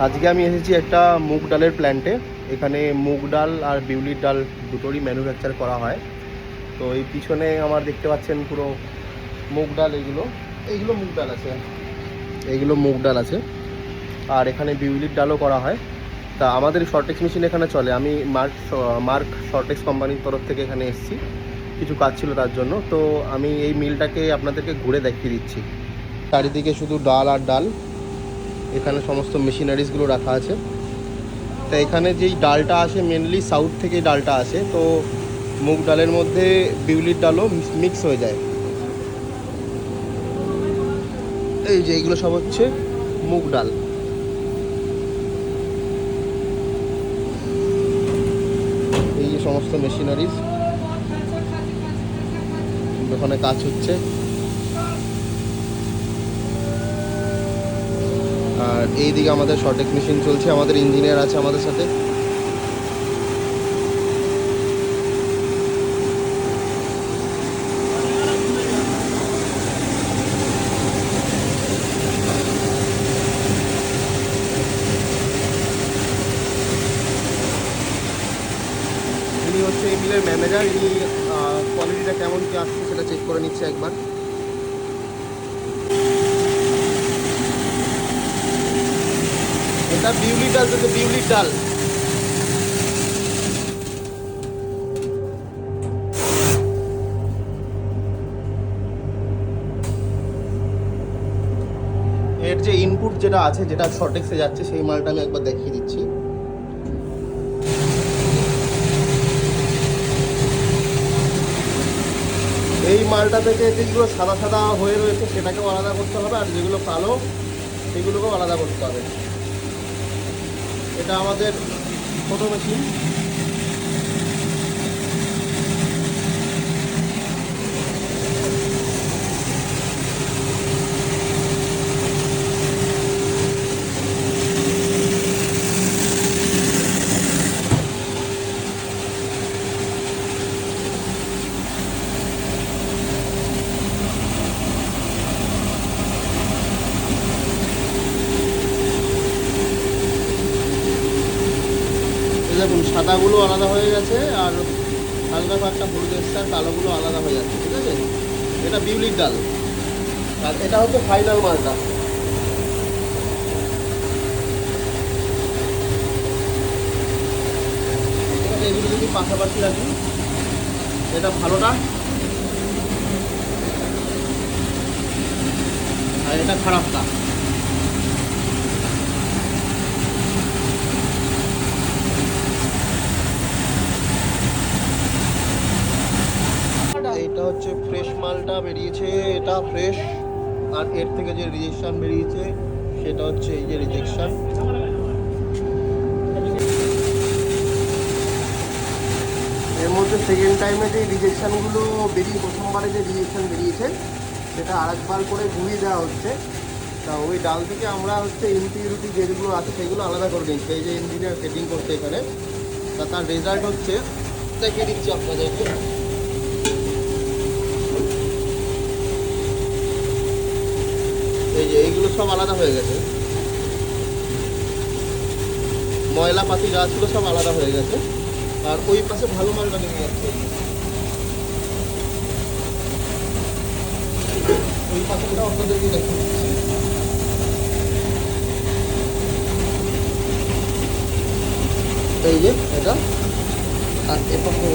আজকে আমি এসেছি একটা মুগ ডালের প্ল্যান্টে। এখানে মুগ ডাল আর বিউলির ডাল দুটোরই ম্যানুফ্যাকচার করা হয়। তো এই পিছনে আমার দেখতে পাচ্ছেন পুরো মুগ ডাল, এইগুলো এইগুলো মুগ ডাল আছে, এইগুলো মুগ ডাল আছে। আর এখানে বিউলির ডালও করা হয়। তা আমাদের শর্টেক্স মেশিন এখানে চলে। আমি মার্ক শর্টেক্স কোম্পানির তরফ থেকে এখানে এসেছি, কিছু কাজ ছিল তার জন্য। তো আমি এই মিলটাকে আপনাদেরকে ঘুরে দেখিয়ে দিচ্ছি। চারিদিকে শুধু ডাল আর ডাল, এখানে সমস্ত মেশিনারিজগুলো রাখা আছে। তা এখানে যেই ডালটা আসে মেনলি সাউথ থেকে ডালটা আসে, তো মুগ ডালের মধ্যে বিউলির ডালও মিক্স হয়ে যায়। এই যে এইগুলো সব হচ্ছে মুগ ডাল। এই যে সমস্ত মেশিনারিজ, ওখানে কাজ হচ্ছে। আর এইদিকে আমাদের শর্টেক্স মেশিন চলছে, আমাদের ইঞ্জিনিয়ার আছে আমাদের সাথে। ইনি হচ্ছে এই মিলের ম্যানেজার। ইনি কোয়ালিটিটা কেমন কি আসছে সেটা চেক করে নিচ্ছে একবার। এটা বিউলির ডাল, তো বিউলির ডাল। এর যে ইনপুট যেটা আছে, যেটা শর্টেক্সে যাচ্ছে, সেই মালটা আমি একবার দেখিয়ে দিচ্ছি। এই মালটা থেকে যেগুলো সাদা সাদা হয়ে রয়েছে সেটাকেও আলাদা করতে হবে, আর যেগুলো কালো সেগুলোকেও আলাদা করতে হবে। এটা আমাদের ছোট মেশিন। দেখুন, সাদাগুলো আলাদা হয়ে গেছে, আর হালকা পাতলা হলুদ এসছে, আর কালোগুলো আলাদা হয়ে যাচ্ছে। ঠিক আছে, এটা বিউলির ডাল। আর এটা হচ্ছে ফাইনাল মালটা। এগুলো যদি পাশাপাশি রাখি, এটা ভালোটা আর এটা খারাপটা। এটা হচ্ছে ফ্রেশ মালটা বেরিয়েছে, এটা ফ্রেশ। আর এর থেকে যে রিজেকশন বেরিয়েছে সেটা হচ্ছে এই যে রিজেকশন। এর মধ্যে সেকেন্ড টাইমে যে রিজেকশনগুলো বেরিয়ে, প্রথমবারে যে রিজেকশন বেরিয়েছে সেটা আরেকবার করে ঘুরিয়ে দেওয়া হচ্ছে। তা ওই ডাল থেকে আমরা হচ্ছে ইম্পিউরিটি যেগুলো আছে সেগুলো আলাদা করে নিচ্ছি। এই যে ইঞ্জিনিয়ার সেটিং করছে এখানে, তা তার রেজাল্ট হচ্ছে, দেখিয়ে দিচ্ছি আপনাদেরকে। এই যে এইগুলো সব আলাদা হয়ে গেছে, ময়লা পাতি যা ছিল সব আলাদা হয়ে গেছে। আর ওই পাশে ভালো মালটা নেমে যাচ্ছে, ওই পাশেটা আপনাদেরকে দেখিয়ে দিচ্ছি। এই যে এটা, আর এ পাশে